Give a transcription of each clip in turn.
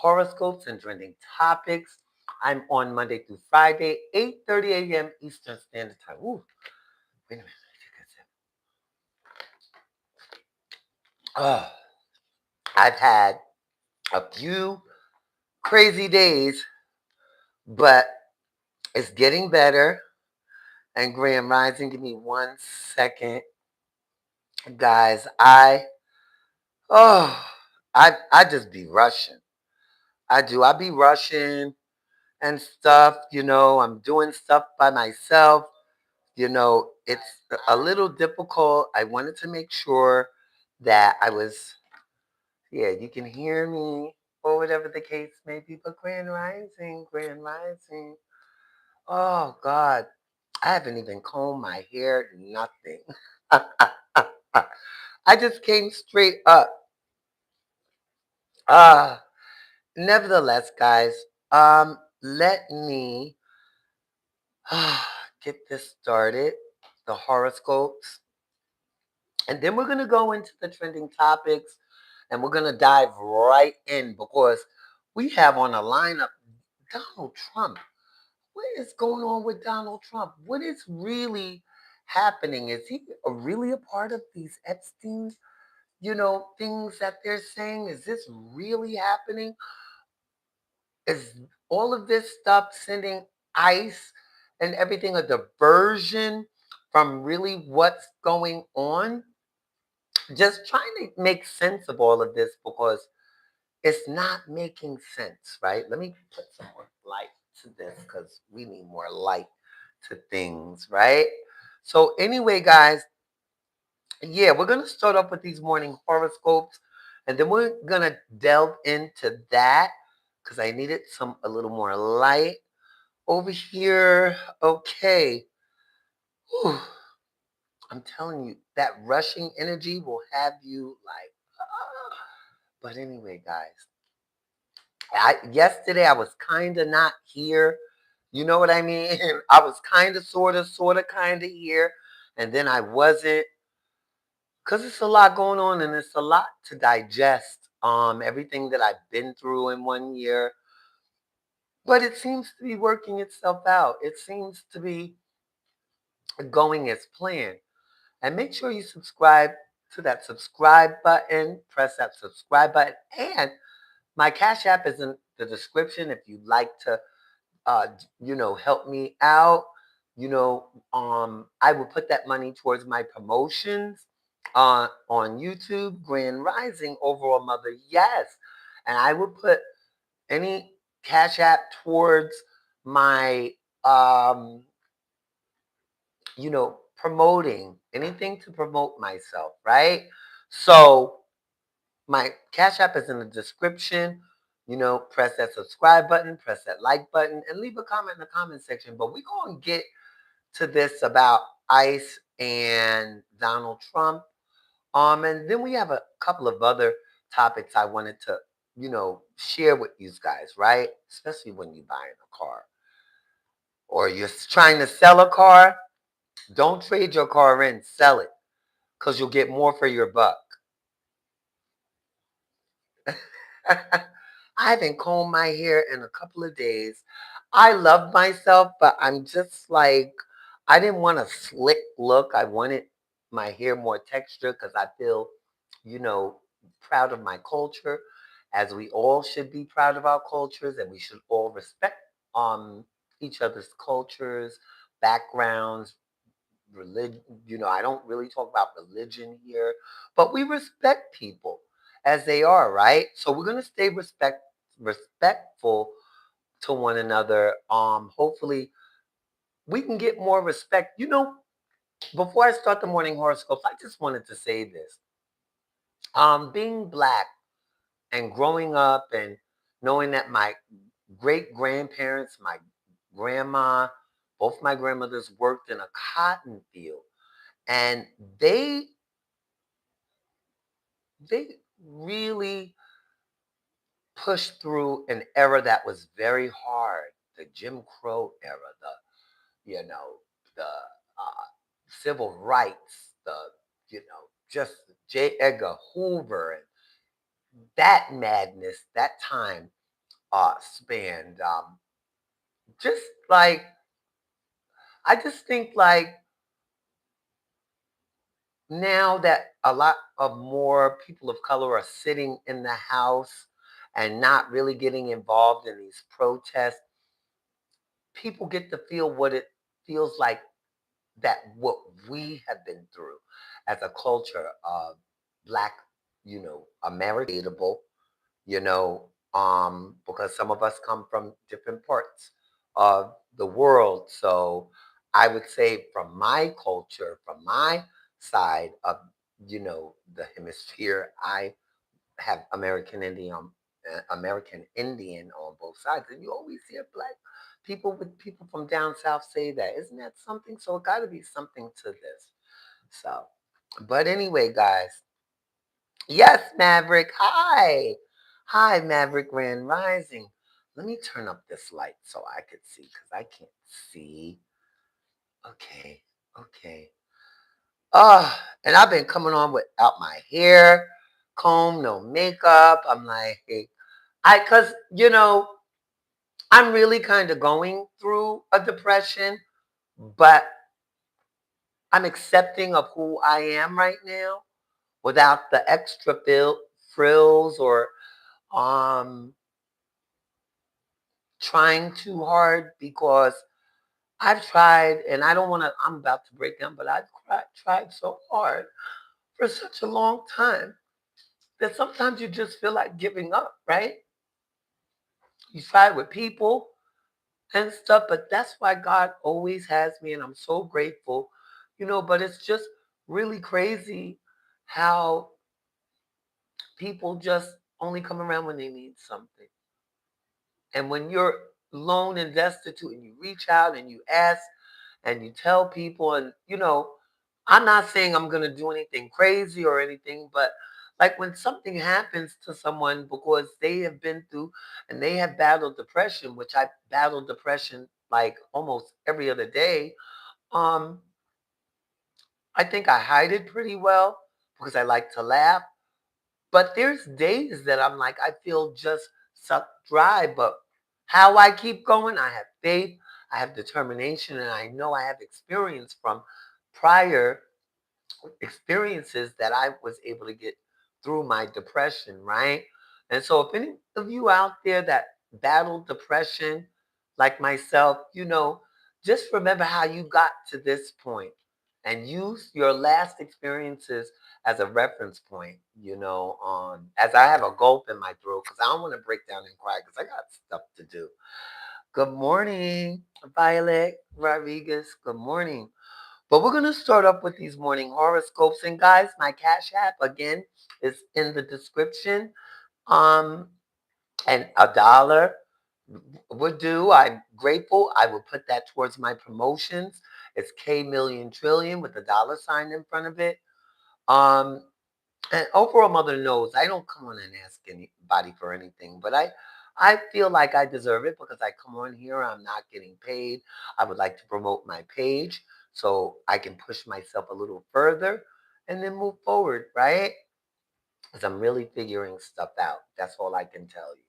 horoscopes and trending topics. I'm on Monday through Friday, 8:30 a.m. Eastern Standard Time. Ooh, wait a minute. Oh, I've had a few crazy days, but it's getting better. And Graham Rising, give me 1 second. Guys, oh, I just be rushing. I do. I be rushing and stuff. I'm doing stuff by myself. It's a little difficult. I wanted to make sure that yeah, you can hear me or whatever the case may be. But Grand Rising, Grand Rising. Oh, God. I haven't even combed my hair, nothing. I just came straight up. Uh, Nevertheless, guys, let me get this started. The horoscopes. And then we're going to go into the trending topics and we're going to dive right in because we have on a lineup Donald Trump. What is going on with Donald Trump? What is really happening? Is he really a part of these Epstein, things that they're saying? Is this really happening? Is all of this stuff sending ICE and everything a diversion from really what's going on? Just trying to make sense of all of this because it's not making sense, right? Let me put some more light to this because we need more light to things, right? So, anyway, guys, yeah, we're going to start off with these morning horoscopes and then we're going to delve into that because I needed a little more light over here. Okay. Whew. I'm telling you, that rushing energy will have you like, ah. But anyway, guys, yesterday I was kind of not here. You know what I mean? I was kind of, sort of, kind of here. And then I wasn't. Because it's a lot going on and it's a lot to digest. Everything that I've been through in 1 year. But it seems to be working itself out. It seems to be going as planned. And make sure you subscribe to that subscribe button. Press that subscribe button. And my Cash App is in the description if you'd like to help me out. I will put that money towards my promotions on YouTube, Grand Rising, Overall Mother, yes. And I will put any Cash App towards my, um, promoting, anything to promote myself, right? So my Cash App is in the description. Press that subscribe button, press that like button, and leave a comment in the comment section. But we're going to get to this about ICE and Donald Trump. And then we have a couple of other topics I wanted to, share with you guys, right? Especially when you're buying a car or you're trying to sell a car. Don't trade your car in, sell it because you'll get more for your buck. I haven't combed my hair in a couple of days. I love myself, but I'm just like, I didn't want a slick look. I wanted my hair more texture because I feel, you know, proud of my culture, as we all should be proud of our cultures, and we should all respect each other's cultures, backgrounds, religion. I don't really talk about religion here, but we respect people as they are, right? So we're gonna stay respectful to one another. Hopefully we can get more respect. Before I start the morning horoscopes, I just wanted to say this. Being black and growing up and knowing that my great grandparents, my grandma, both my grandmothers worked in a cotton field, and they really pushed through an era that was very hard, the Jim Crow era, the civil rights, just J. Edgar Hoover and that madness, that time. span. Just like I just think like now that a lot of more people of color are sitting in the house and not really getting involved in these protests, people get to feel what it feels like that what we have been through as a culture of black, American, because some of us come from different parts of the world. So I would say from my culture, from my side of, the hemisphere, I have American Indian on both sides. And you always hear black people with people from down south say that. Isn't that something? So it got to be something to this. So, but anyway, guys, yes, Maverick. Hi. Hi, Maverick Grand Rising. Let me turn up this light so I could see because I can't see. Okay. Okay. And I've been coming on without my hair, comb, no makeup. I'm like, hey, cause I'm really kind of going through a depression, but I'm accepting of who I am right now without the extra frills or um trying too hard because I've tried and I don't want to, I'm about to break down, but I've tried so hard for such a long time that sometimes you just feel like giving up, right? You try with people and stuff, but that's why God always has me, and I'm so grateful, but it's just really crazy how people just only come around when they need something. And when you're alone and destitute and you reach out and you ask and you tell people, and I'm not saying I'm going to do anything crazy or anything, but like when something happens to someone because they have been through and they have battled depression, which I battle depression like almost every other day. um I think I hide it pretty well because I like to laugh, but there's days that I'm like, I feel just sucked dry. But how I keep going, I have faith, I have determination, and I know I have experience from prior experiences that I was able to get through my depression, right? And so, if any of you out there that battled depression like myself, just remember how you got to this point and use your last experiences as a reference point, as I have a gulp in my throat because I don't want to break down and cry because I got stuff to do. Good morning, Violet Rodriguez. Good morning. But we're going to start up with these morning horoscopes. And guys, my Cash App again is in the description. Um, and $1 would do. I'm grateful. I will put that towards my promotions. It's K Million Trillion with the dollar sign in front of it. Um, and overall, mother knows I don't come on and ask anybody for anything, but I feel like I deserve it because I come on here. I'm not getting paid. I would like to promote my page so I can push myself a little further and then move forward, right? Because I'm really figuring stuff out. That's all I can tell you.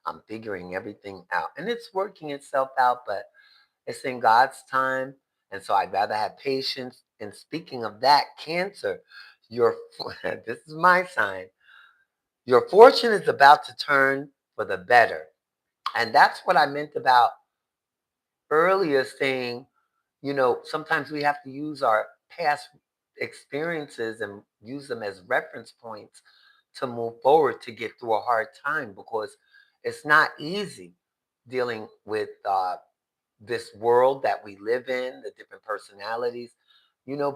I'm figuring everything out, and it's working itself out, but it's in God's time. And so I'd rather have patience. And speaking of that, Cancer, your this is my sign. Your fortune is about to turn for the better. And that's what I meant about earlier saying, sometimes we have to use our past experiences and use them as reference points to move forward to get through a hard time because it's not easy dealing with this world that we live in, the different personalities,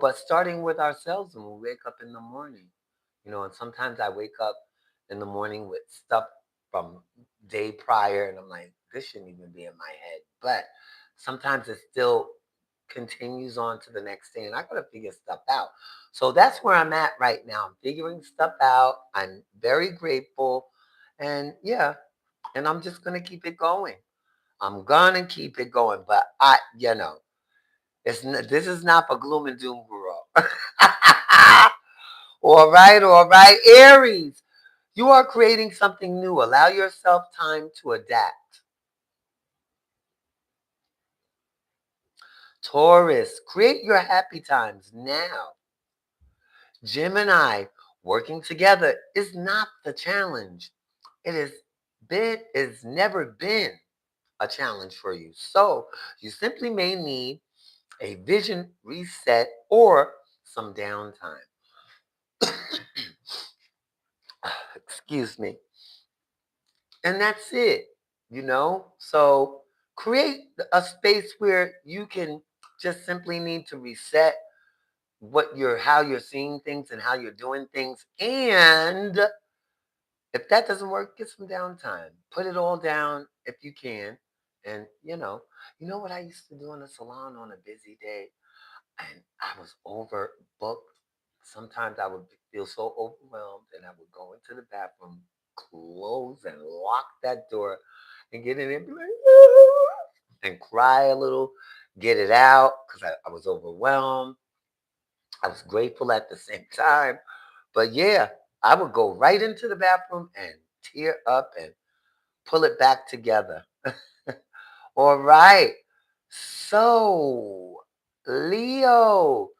but starting with ourselves when we wake up in the morning, and sometimes I wake up in the morning with stuff from day prior and I'm like, this shouldn't even be in my head. But sometimes it still continues on to the next day and I gotta figure stuff out. So that's where I'm at right now. I'm figuring stuff out. I'm very grateful. And yeah, and I'm just gonna keep it going. I'm gonna keep it going, but this is not for gloom and doom, girl. All right, Aries. You are creating something new. Allow yourself time to adapt. Taurus, create your happy times now. Gemini, working together is not the challenge. It's never been a challenge for you. So you simply may need a vision reset or some downtime. Excuse me. And that's it. So create a space where you can just simply need to reset how you're seeing things and how you're doing things. And if that doesn't work, get some downtime. Put it all down if you can. And you know what I used to do in the salon on a busy day? And I was overbooked. Sometimes I would feel so overwhelmed and I would go into the bathroom, close and lock that door and get in there and be like, "Ah," and cry a little, get it out because I was overwhelmed. I was grateful at the same time. But yeah, I would go right into the bathroom and tear up and pull it back together. All right. So, Leo,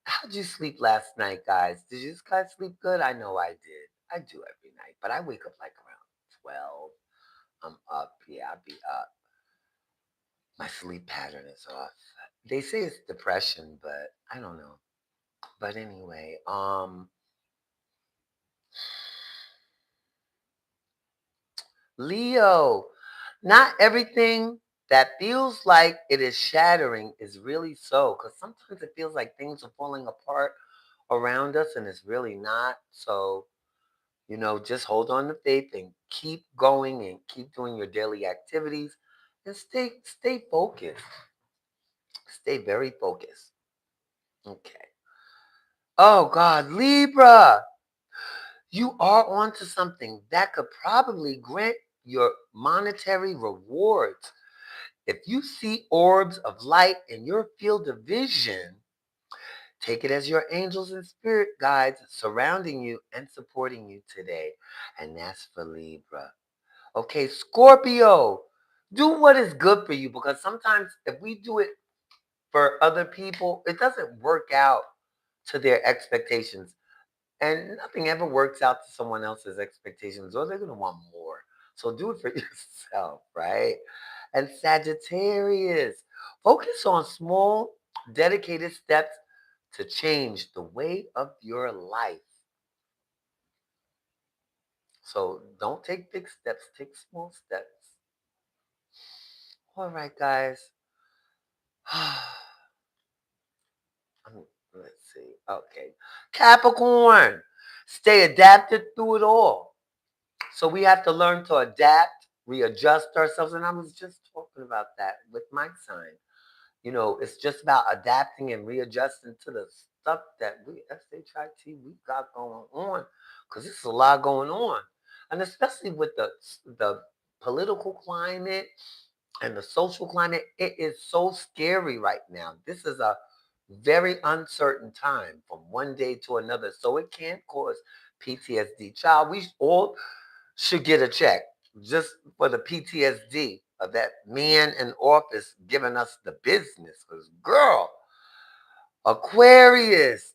how'd you sleep last night, guys? Did you guys sleep good? I know I did. I do every night, but I wake up like around 12. I'm up. Yeah, I'll be up. My sleep pattern is off. They say it's depression, but I don't know. But anyway, Leo, not everything that feels like it is shattering is really so. Because sometimes it feels like things are falling apart around us and it's really not. So, just hold on to faith and keep going and keep doing your daily activities and stay focused. Stay very focused. Okay. Oh God, Libra, you are onto something that could probably grant your monetary rewards. If you see orbs of light in your field of vision, take it as your angels and spirit guides surrounding you and supporting you today. And that's for Libra. Okay, Scorpio, do what is good for you because sometimes if we do it for other people, it doesn't work out to their expectations. And nothing ever works out to someone else's expectations, or they're going to want more. So do it for yourself, right? And Sagittarius, focus on small, dedicated steps to change the way of your life. So don't take big steps, take small steps. All right, guys. Let's see. Okay. Capricorn, stay adapted through it all. So we have to learn to adapt, readjust ourselves. And I was just talking about that with my sign. It's just about adapting and readjusting to the stuff that we got going on. Because there's a lot going on. And especially with the political climate and the social climate, it is so scary right now. This is a very uncertain time from one day to another. So it can cause PTSD. Child, we all should get a check just for the PTSD of that man in office giving us the business. Because, girl, Aquarius,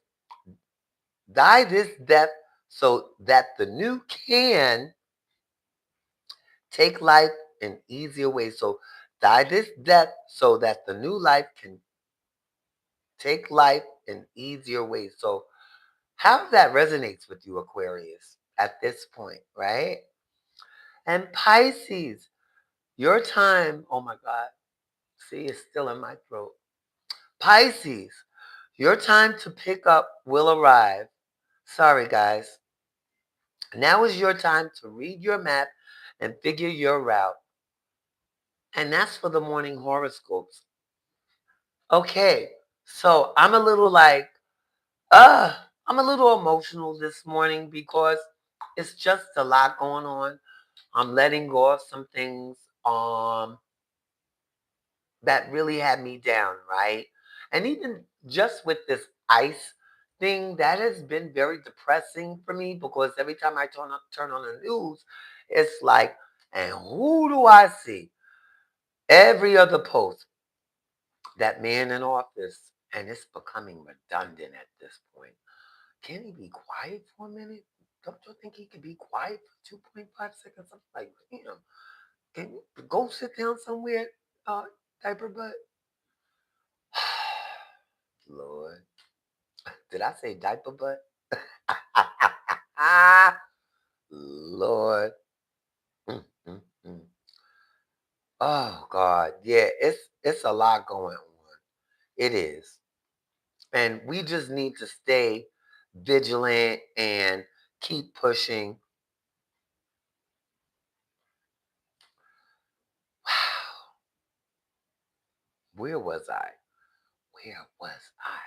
die this death so that the new can take life in easier ways. So, die this death so that the new life can take life in easier ways. So, how that resonates with you, Aquarius, at this point, right? And Pisces, your time, oh my God, see, it's still in my throat. Pisces, your time to pick up will arrive. Sorry, guys. Now is your time to read your map and figure your route. And that's for the morning horoscopes. Okay, so uh, I'm a little emotional this morning because it's just a lot going on. I'm letting go of some things that really had me down, right? And even just with this ice thing that has been very depressing for me because every time I turn on the news, it's like, and who do I see? Every other post, that man in office, and it's becoming redundant at this point. Can he be quiet for a minute? Don't you think he could be quiet for 2.5 seconds? I'm like, damn, can you go sit down somewhere, uh, diaper butt? Lord, did I say diaper butt? Lord. Mm, mm, mm. Oh God, yeah, it's a lot going on. It is, and we just need to stay vigilant and keep pushing. Wow, where was I? Where was I?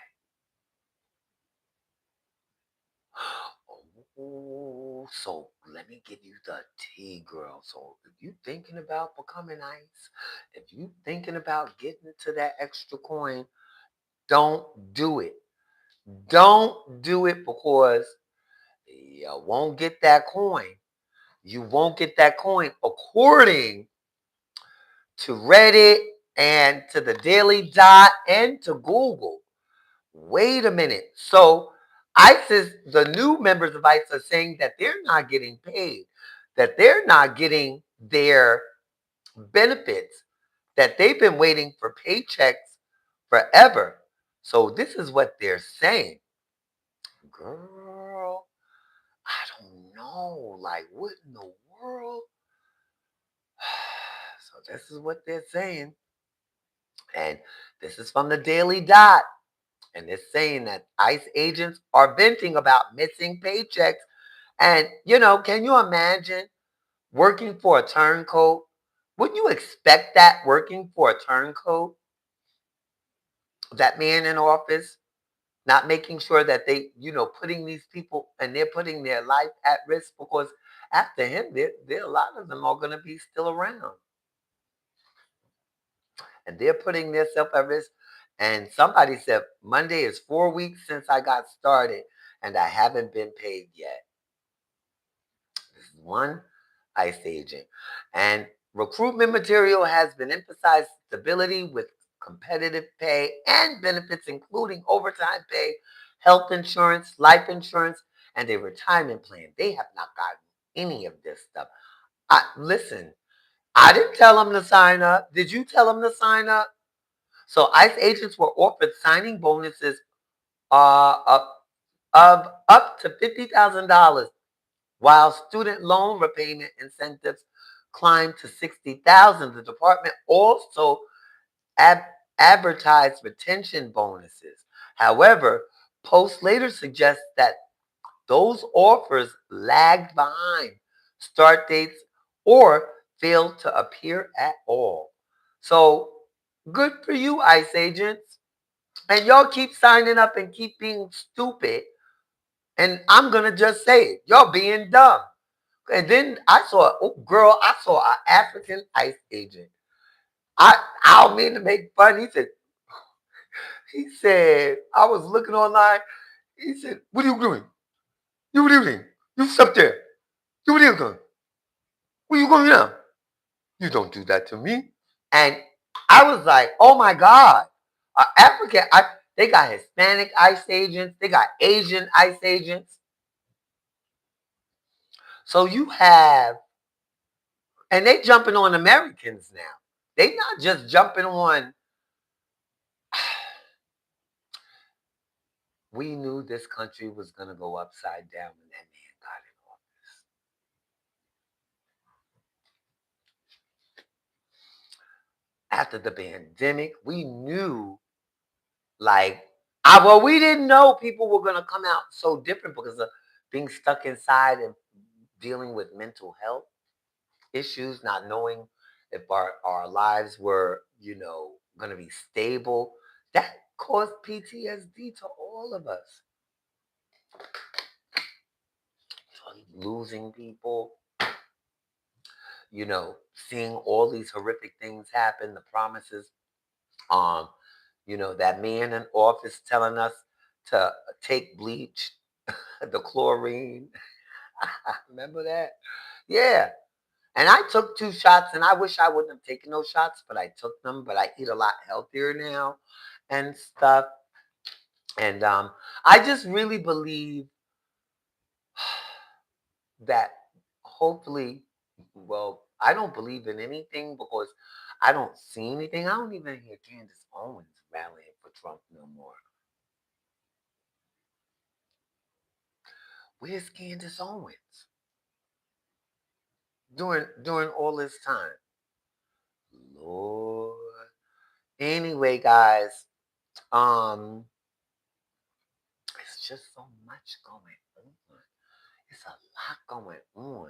Oh, so let me give you the tea, girl. So if you thinking about becoming nice, if you thinking about getting to that extra coin, don't do it. Don't do it because you won't get that coin. You won't get that coin according to Reddit and to the Daily Dot and to Google. Wait a minute. So ISIS, the new members of ISIS are saying that they're not getting paid, that they're not getting their benefits, that they've been waiting for paychecks forever. So this is what they're saying. Girl, I don't know. Like, what in the world? So this is what they're saying. And this is from the Daily Dot. And it's saying that ICE agents are venting about missing paychecks. And, can you imagine working for a turncoat? Wouldn't you expect that working for a turncoat? That man in office, not making sure that they, putting these people and they're putting their life at risk because after him, there a lot of them are going to be still around. And they're putting themselves at risk. And somebody said Monday is 4 weeks since I got started, and I haven't been paid yet. This is one ICE agent. And recruitment material has been emphasized stability with competitive pay and benefits, including overtime pay, health insurance, life insurance, and a retirement plan. They have not gotten any of this stuff. Listen, I didn't tell them to sign up. Did you tell them to sign up? So ICE agents were offered signing bonuses of up to $50,000, while student loan repayment incentives climbed to $60,000. The department also ad- advertised retention bonuses. However, posts later suggest that those offers lagged behind start dates or failed to appear at all. So good for you, ICE agents. And y'all keep signing up and keep being stupid. And I'm going to just say it. Y'all being dumb. And then I saw an African ICE agent. I don't mean to make fun. He said, I was looking online. He said, what are you doing? What are you doing? You stop there. What are you doing? Where you going now? You don't do that to me. And I was like, oh my God. They got Hispanic ICE agents. They got Asian ICE agents. So you have, and they jumping on Americans now. They not just jumping on. We knew this country was going to go upside down when that man got in office. After the pandemic, we knew, like, we didn't know people were going to come out so different because of being stuck inside and dealing with mental health issues, not knowing if our lives were, going to be stable. That caused PTSD to all of us. Losing people, seeing all these horrific things happen, the promises, um, that man in office telling us to take bleach, the chlorine. Remember that? Yeah. And I took 2 shots, and I wish I wouldn't have taken those shots, but I took them. But I eat a lot healthier now and stuff. And I just really believe that hopefully, well, I don't believe in anything because I don't see anything. I don't even hear Candace Owens rallying for Trump no more. Where's Candace Owens during all this time? Lord. Anyway, guys, um, it's just so much going on. It's a lot going on.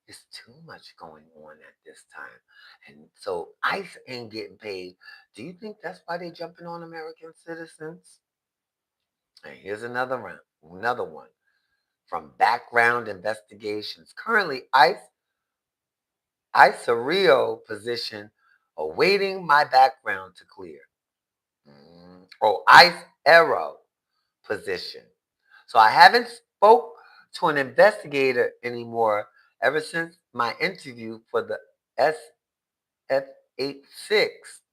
It's too much going on at this time. And so ICE ain't getting paid. Do you think that's why they jumping on American citizens? And here's another one from background investigations. Currently, ICE a Rio position awaiting my background to clear. ICE Arrow position. So I haven't spoke to an investigator anymore ever since my interview for the SF86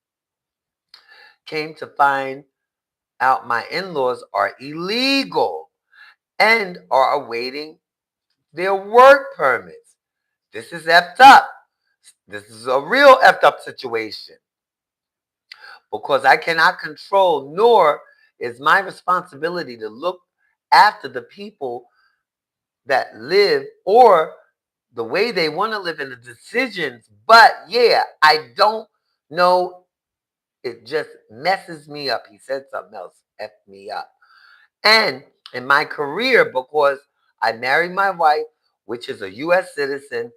came to find out my in-laws are illegal and are awaiting their work permits. This is effed up. This is a real effed up situation because I cannot control, nor is my responsibility to look after the people that live or the way they want to live in the decisions. But yeah, I don't know. It just messes me up. He said something else, F me up. And in my career, because I married my wife, which is a U.S. citizen,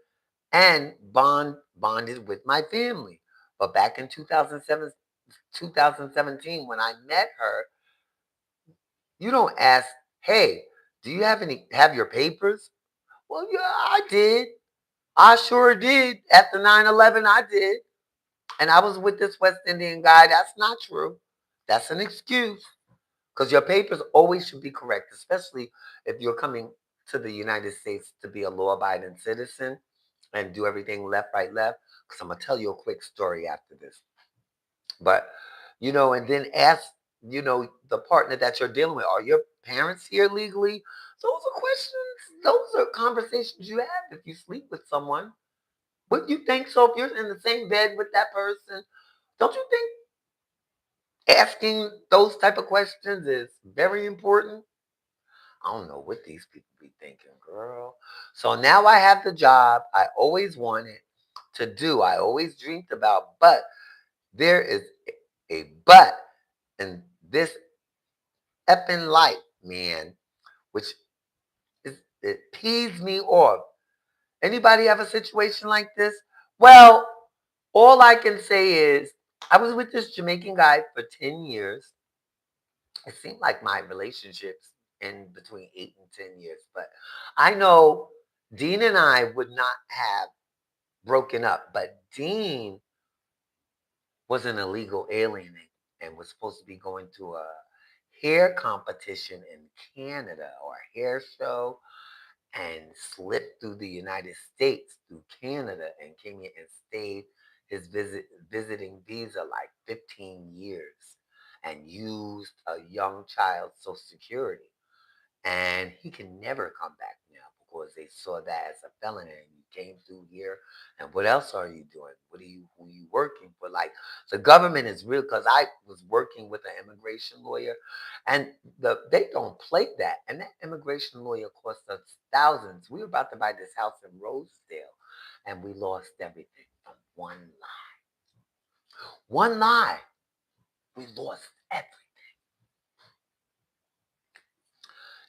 and bonded with my family. But back in 2017, when I met her, you don't ask, hey, do you have your papers? Well, yeah, I did. I sure did. After 9/11, I did. And I was with this West Indian guy. That's not true. That's an excuse. Because your papers always should be correct, especially if you're coming to the United States to be a law abiding citizen and do everything left, right, left. Because I'm going to tell you a quick story after this. But, and then ask, the partner that you're dealing with, are your parents here legally? Those are questions, those are conversations you have if you sleep with someone. Wouldn't you think so if you're in the same bed with that person? Don't you think asking those type of questions is very important? I don't know what these people be thinking, girl. So now I have the job I always wanted to do. I always dreamed about, but there is a but in this effing life, man, which it pees me off. Anybody have a situation like this? Well, all I can say is I was with this Jamaican guy for 10 years. It seemed like my relationships in between 8 and 10 years, but I know Dean and I would not have broken up, but Dean was an illegal alien and was supposed to be going to a hair competition in Canada or a hair show and slipped through the United States through Canada and came here and stayed his visiting visa like 15 years and used a young child's social security. And he can never come back now because they saw that as a felony. And you came through here, and what else are you doing? Who are you working for? Like the government is real because I was working with an immigration lawyer, and they don't play that. And that immigration lawyer cost us thousands. We were about to buy this house in Rosedale, and we lost everything from one lie. One lie, we lost everything.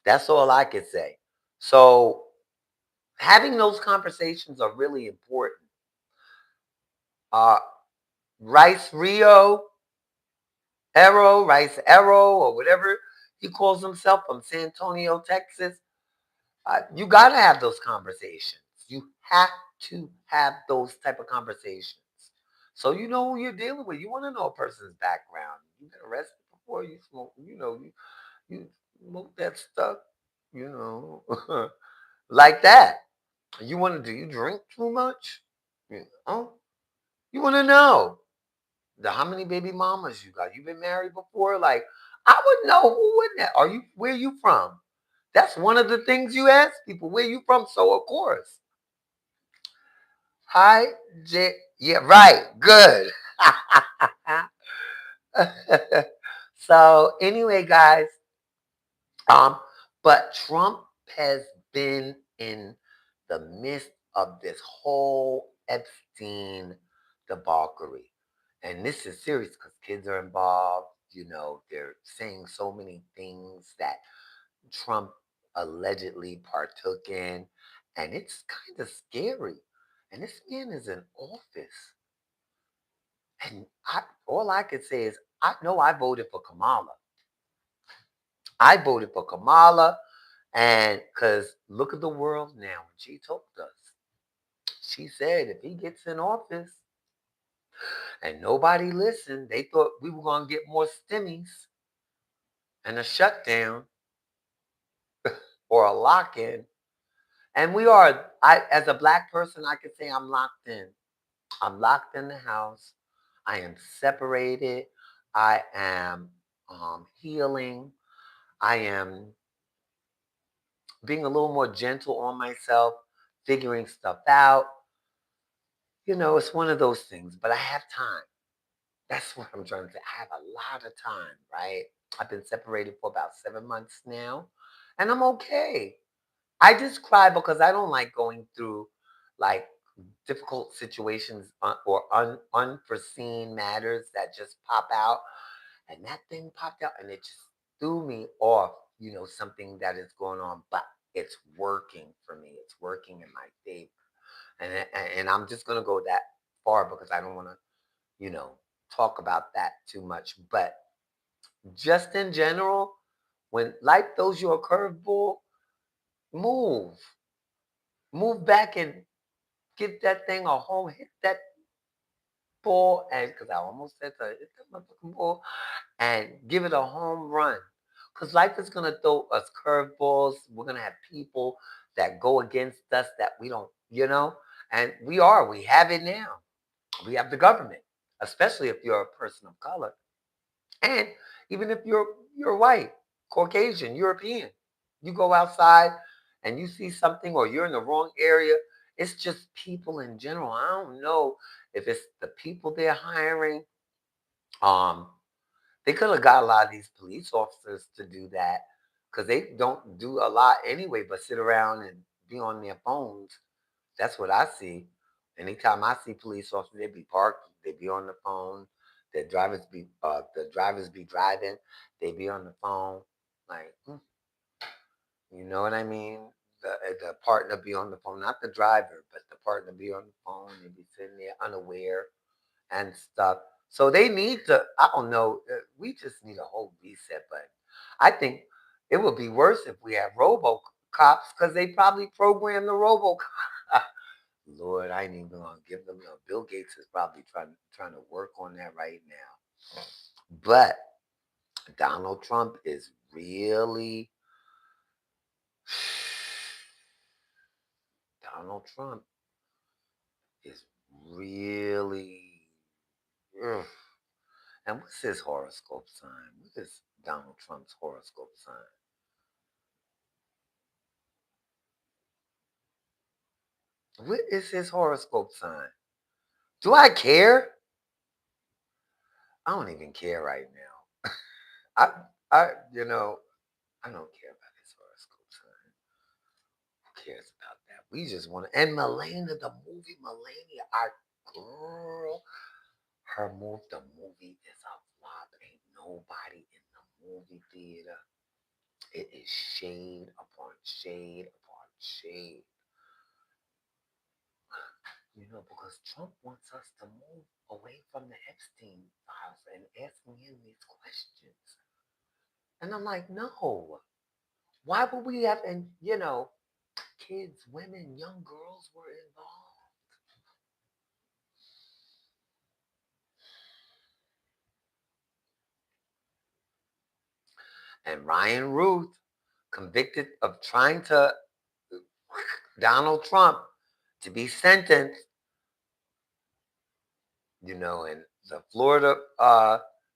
That's all I could say. So having those conversations are really important. Uh, Rice Arrow, or whatever he calls himself from San Antonio, Texas. You got to have those conversations. You have to have those type of conversations. So you know who you're dealing with. You want to know a person's background. You been arrested before. You smoke. You smoke that stuff, you know, like that. You want to do you drink too much? You know, you want to know how many baby mamas you got? You been married before? Like, I would know who wouldn't that. Are you where you from? That's one of the things you ask people. Where you from? So of course. Hi, J. Yeah, right. Good. So anyway, guys, um, but Trump has been in the midst of this whole Epstein debauchery. And this is serious because kids are involved. You know, they're saying so many things that Trump allegedly partook in. And it's kind of scary. And this man is in office. And all I could say is, I know I voted for Kamala. I voted for Kamala. And because look at the world now. And she told us, she said, if he gets in office and nobody listened, they thought we were going to get more stimmies and a shutdown or a lock in. And we are, as a black person, I could say I'm locked in. I'm locked in the house. I am separated. I am healing. I am being a little more gentle on myself, figuring stuff out. You know, it's one of those things, but I have time. That's what I'm trying to say. I have a lot of time, right? I've been separated for about 7 months now, and I'm okay. I just cry because I don't like going through like difficult situations or unforeseen matters that just pop out. And that thing popped out and it just threw me off, something that is going on, but it's working for me. It's working in my favor. And I'm just going to go that far because I don't want to, you know, talk about that too much. But just in general, when life throws you a curveball, move. Move back and give that thing a home, hit that ball, and because I almost said to hit that motherfucking ball, and give it a home run. Because life is going to throw us curveballs. We're going to have people that go against us that we don't, and we have it now. We have the government, especially if you're a person of color. And even if you're white, Caucasian, European, you go outside and you see something or you're in the wrong area, it's just people in general. I don't know if it's the people they're hiring. Um, they could have got a lot of these police officers to do that because they don't do a lot anyway, but sit around and be on their phones. That's what I see. Anytime I see police officers, they be parked, they be on the phone. The drivers be driving, they be on the phone. Like, you know what I mean? The partner be on the phone, not the driver, but the partner be on the phone. They be sitting there unaware and stuff. So they need to, I don't know, we just need a whole reset button. I think it would be worse if we have robo cops because they probably program the robo. Lord, I ain't even gonna give them. Bill Gates is probably trying to work on that right now. But Donald Trump is really Donald Trump is really. Ugh. And what's his horoscope sign? What is Donald Trump's horoscope sign? What is his horoscope sign? Do I care? I don't even care right now. I, I don't care about his horoscope sign. Who cares about that? We just want to. And Melania, the movie, Melania, our girl, the movie is a flop. Ain't nobody in the movie theater. It is shade upon shade upon shade. Because Trump wants us to move away from the Epstein files and asking him these questions. And I'm like, no. Why would we have, and kids, women, young girls were involved. And Ryan Ruth, convicted of trying to Donald Trump to be sentenced, in the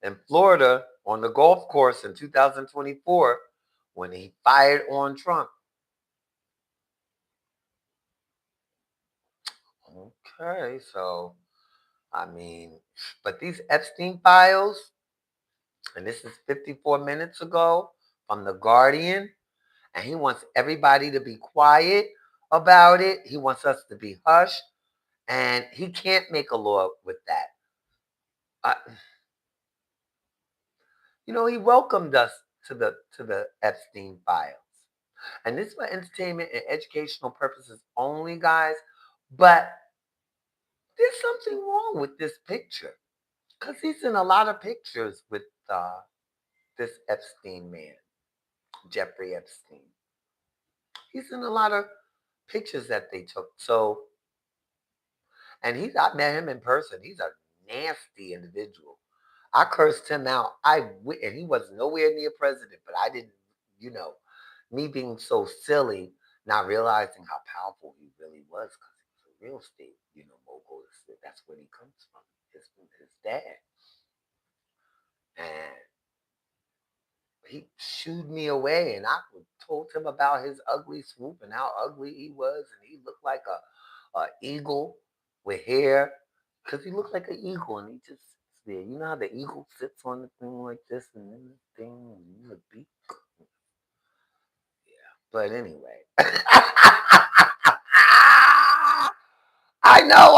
in Florida on the golf course in 2024 when he fired on Trump. Okay, so I mean, but these Epstein files, and this is 54 minutes ago from The Guardian, and he wants everybody to be quiet about it. He wants us to be hushed, and he can't make a law with that. Uh, he welcomed us to the Epstein files, and this is for entertainment and educational purposes only, guys. But there's something wrong with this picture because he's in a lot of pictures with this Epstein man, Jeffrey Epstein. He's in a lot of pictures that they took. So, and I met him in person. He's a nasty individual. I cursed him out. And he was nowhere near president, but I didn't, you know, me being so silly, not realizing how powerful he really was because he was a real estate, mogul. That's where he comes from. His dad. And he shooed me away, and I told him about his ugly swoop and how ugly he was, and he looked like a eagle with hair, because he looked like an eagle, and he just sits there. You know how the eagle sits on the thing like this, and then the thing, and the beak. But anyway, I know